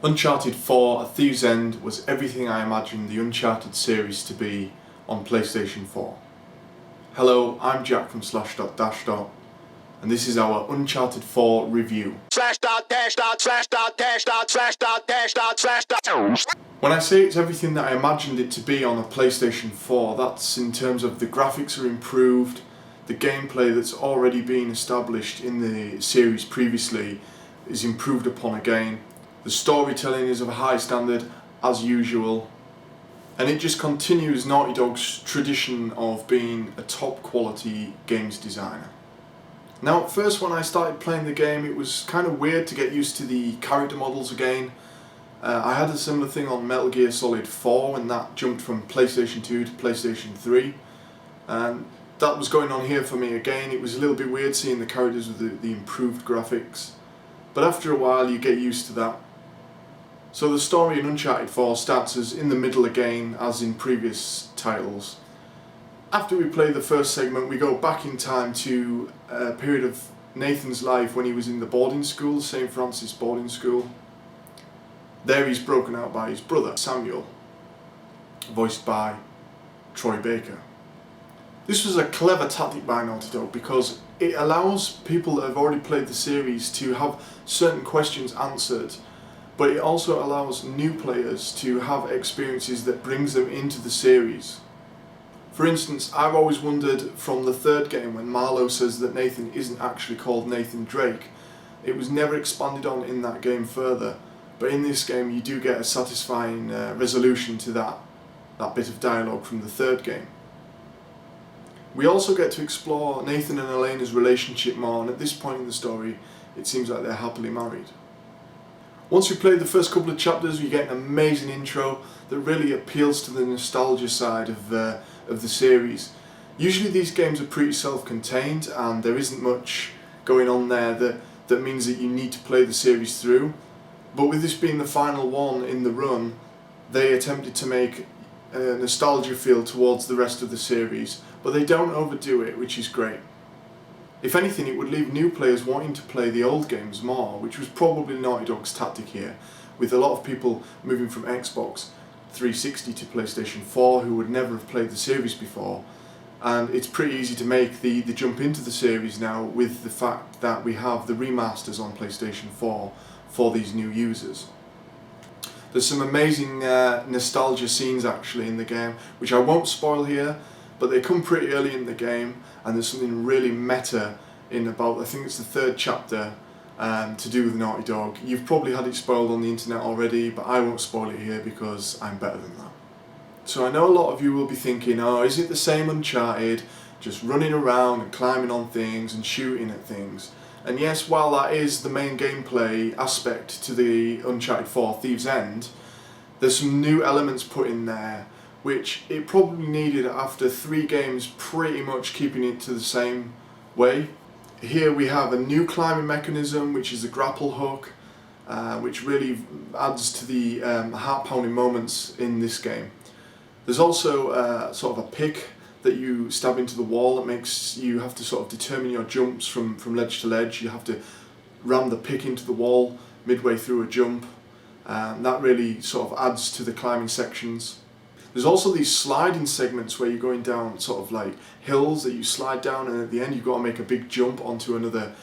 Uncharted 4: A Thief's End was everything I imagined the Uncharted series to be on PlayStation 4. Hello, I'm Jack from /. And this is our Uncharted 4 review. When I say it's everything that I imagined it to be on a PlayStation 4, that's in terms of the graphics are improved, the gameplay that's already been established in the series previously is improved upon again. The storytelling is of a high standard, as usual, and it just continues Naughty Dog's tradition of being a top quality games designer. Now at first when I started playing the game it was kind of weird to get used to the character models again. I had a similar thing on Metal Gear Solid 4 when that jumped from PlayStation 2 to PlayStation 3, and that was going on here for me again. It was a little bit weird seeing the characters with the improved graphics, but after a while you get used to that. So the story in Uncharted 4 starts us in the middle again as in previous titles. After we play the first segment we go back in time to a period of Nathan's life when he was in the boarding school, St. Francis boarding school. There he's broken out by his brother Samuel, voiced by Troy Baker. This was a clever tactic by Naughty Dog because it allows people that have already played the series to have certain questions answered, but it also allows new players to have experiences that brings them into the series. For instance, I've always wondered from the third game when Marlowe says that Nathan isn't actually called Nathan Drake. It was never expanded on in that game further, but in this game you do get a satisfying resolution to that bit of dialogue from the third game. We also get to explore Nathan and Elena's relationship more, and at this point in the story it seems like they're happily married. Once you play the first couple of chapters you get an amazing intro that really appeals to the nostalgia side of the series. Usually these games are pretty self-contained and there isn't much going on there that means that you need to play the series through, but with this being the final one in the run, they attempted to make a nostalgia feel towards the rest of the series, but they don't overdo it, which is great. If anything, it would leave new players wanting to play the old games more, which was probably Naughty Dog's tactic here, with a lot of people moving from Xbox 360 to PlayStation 4 who would never have played the series before, and it's pretty easy to make the jump into the series now with the fact that we have the remasters on PlayStation 4 for these new users. There's some amazing nostalgia scenes actually in the game, which I won't spoil here, but they come pretty early in the game, and there's something really meta in about, I think it's the third chapter, to do with Naughty Dog. You've probably had it spoiled on the internet already, but I won't spoil it here because I'm better than that. So I know a lot of you will be thinking, oh, is it the same Uncharted, just running around and climbing on things and shooting at things? And yes, while that is the main gameplay aspect to the Uncharted 4 Thief's End, there's some new elements put in there which it probably needed after 3 games pretty much keeping it to the same way. Here we have a new climbing mechanism, which is the grapple hook, which really adds to the heart-pounding moments in this game. There's also sort of a pick that you stab into the wall that makes you have to sort of determine your jumps from ledge to ledge. You have to ram the pick into the wall midway through a jump. That really sort of adds to the climbing sections. There's also these sliding segments where you're going down sort of like hills that you slide down, and at the end you've got to make a big jump onto another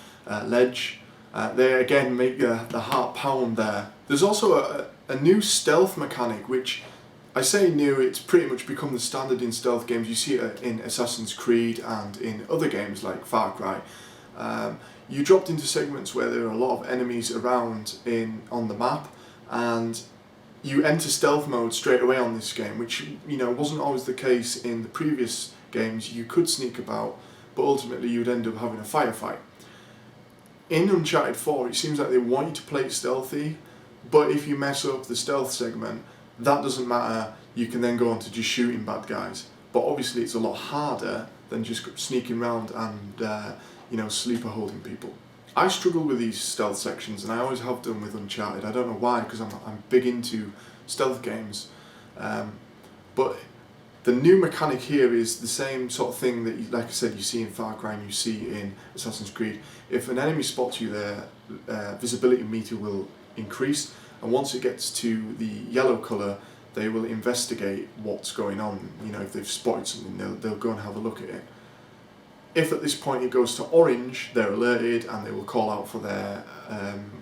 ledge. They again make the heart pound there. There's also a new stealth mechanic, which I say new, it's pretty much become the standard in stealth games. You see it in Assassin's Creed and in other games like Far Cry. You dropped into segments where there are a lot of enemies around on the map, and you enter stealth mode straight away on this game, which wasn't always the case in the previous games. You could sneak about, but ultimately you'd end up having a firefight. In Uncharted 4 it seems like they want you to play it stealthy, but if you mess up the stealth segment, that doesn't matter, you can then go on to just shooting bad guys. But obviously it's a lot harder than just sneaking around and sleeper holding people. I struggle with these stealth sections, and I always have done with Uncharted. I don't know why, because I'm big into stealth games. But the new mechanic here is the same sort of thing that, like I said, you see in Far Cry and you see in Assassin's Creed. If an enemy spots you there, visibility meter will increase, and once it gets to the yellow colour, they will investigate what's going on. You know, if they've spotted something, they'll go and have a look at it. If at this point it goes to orange, they're alerted and they will call out for their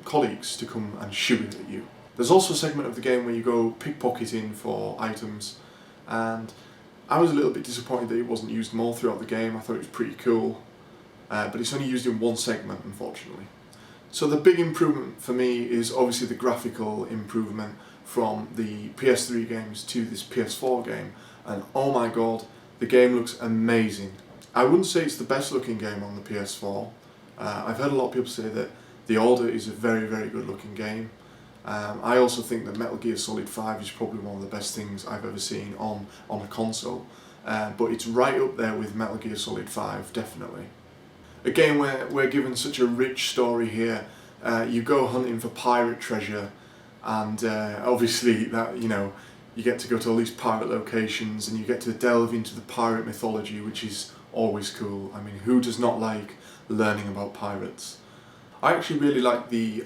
colleagues to come and shoot at you. There's also a segment of the game where you go pickpocketing for items, and I was a little bit disappointed that it wasn't used more throughout the game. I thought it was pretty cool, but it's only used in one segment, unfortunately. So the big improvement for me is obviously the graphical improvement from the PS3 games to this PS4 game, and oh my god, the game looks amazing. I wouldn't say it's the best looking game on the PS4. I've heard a lot of people say that The Order is a very, very good looking game. I also think that Metal Gear Solid 5 is probably one of the best things I've ever seen on a console, but it's right up there with Metal Gear Solid 5, definitely. Again, we're given such a rich story here. You go hunting for pirate treasure, and obviously that, you know, you get to go to all these pirate locations and you get to delve into the pirate mythology, which is always cool. I mean, who does not like learning about pirates? I actually really like the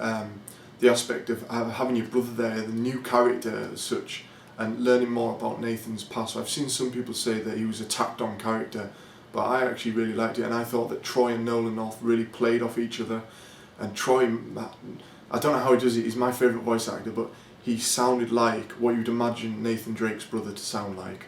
aspect of having your brother there, the new character as such, and learning more about Nathan's past. I've seen some people say that he was a tacked on character, but I actually really liked it, and I thought that Troy and Nolan North really played off each other. And Troy, I don't know how he does it, he's my favourite voice actor, but he sounded like what you'd imagine Nathan Drake's brother to sound like.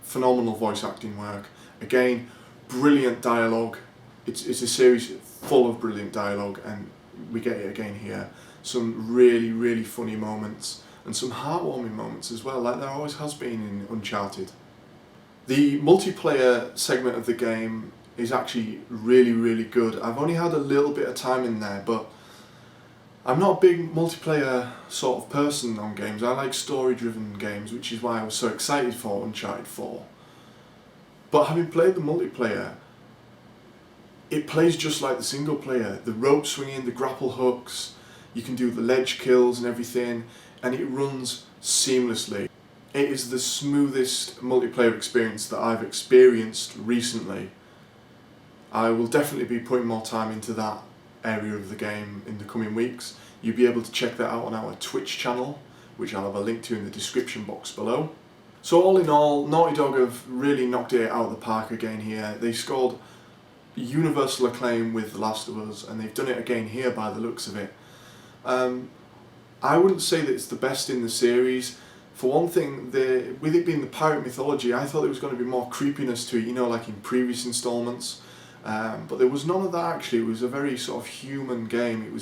Phenomenal voice acting work. Again, brilliant dialogue. It's a series full of brilliant dialogue, and we get it again here. Some really, really funny moments, and some heartwarming moments as well, like there always has been in Uncharted. The multiplayer segment of the game is actually really, really good. I've only had a little bit of time in there, but I'm not a big multiplayer sort of person on games. I like story-driven games, which is why I was so excited for Uncharted 4. But having played the multiplayer, it plays just like the single player. The rope swinging, the grapple hooks, you can do the ledge kills and everything, and it runs seamlessly. It is the smoothest multiplayer experience that I've experienced recently. I will definitely be putting more time into that area of the game in the coming weeks. You'll be able to check that out on our Twitch channel, which I'll have a link to in the description box below. So all in all, Naughty Dog have really knocked it out of the park again here. They scored universal acclaim with The Last of Us, and they've done it again here by the looks of it. I wouldn't say that it's the best in the series. For one thing, with it being the pirate mythology, I thought there was going to be more creepiness to it, you know, like in previous installments. But there was none of that actually. It was a very sort of human game. It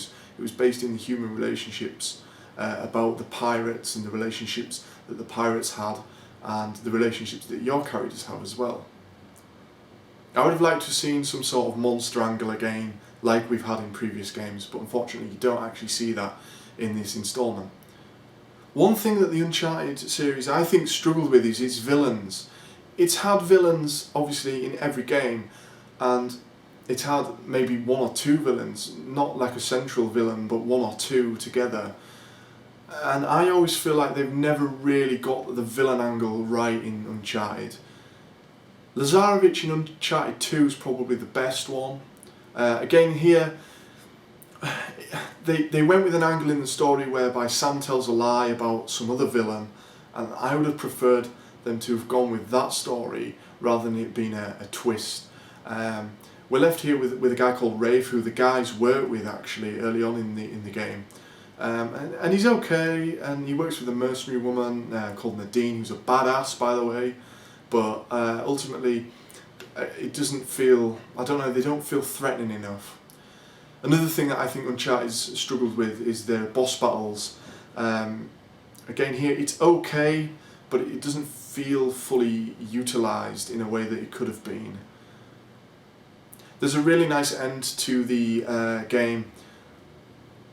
was based in the human relationships, about the pirates and the relationships that the pirates had, and the relationships that your characters have as well. I would have liked to have seen some sort of monster angle again, like we've had in previous games, but unfortunately you don't actually see that in this instalment. One thing that the Uncharted series I think struggled with is its villains. It's had villains obviously in every game, and it's had maybe one or two villains, not like a central villain, but one or two together. And I always feel like they've never really got the villain angle right in Uncharted. Lazarevich in Uncharted 2 is probably the best one. Again here, they went with an angle in the story whereby Sam tells a lie about some other villain, and I would have preferred them to have gone with that story rather than it being a twist. We're left here with a guy called Rafe, who the guys work with actually early on in the game, and he's okay, and he works with a mercenary woman called Nadine, who's a badass by the way, but ultimately it doesn't feel, I don't know, they don't feel threatening enough. Another thing that I think Uncharted's struggled with is their boss battles. Again here it's okay, but it doesn't feel fully utilised in a way that it could have been. There's a really nice end to the game.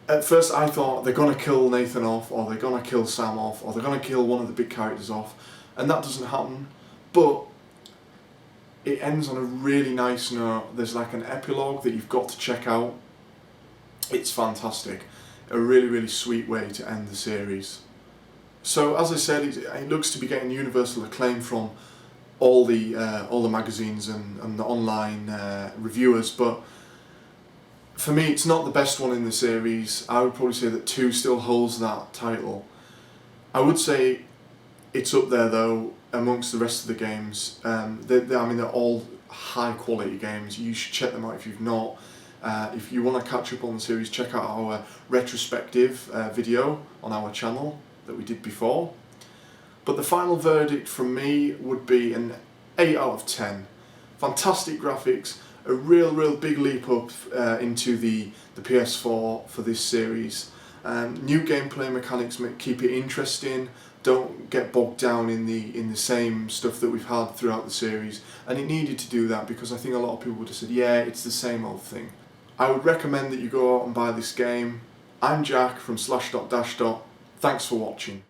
At first I thought they're going to kill Nathan off, or they're going to kill Sam off, or they're going to kill one of the big characters off, and that doesn't happen, but it ends on a really nice note. There's like an epilogue that you've got to check out. It's fantastic. A really, really sweet way to end the series. So as I said, it looks to be getting universal acclaim from all the magazines and the online reviewers, but For me, it's not the best one in the series. I would probably say that 2 still holds that title. I would say it's up there though amongst the rest of the games. They're all high quality games. You should check them out if you've not. If you want to catch up on the series, check out our retrospective video on our channel that we did before. But the final verdict from me would be an 8 out of 10. Fantastic graphics, a real big leap up into the PS4 for this series. New gameplay mechanics keep it interesting. Don't get bogged down in the same stuff that we've had throughout the series, and it needed to do that because I think a lot of people would have said, yeah, it's the same old thing. I would recommend that you go out and buy this game. I'm Jack from /. Thanks for watching.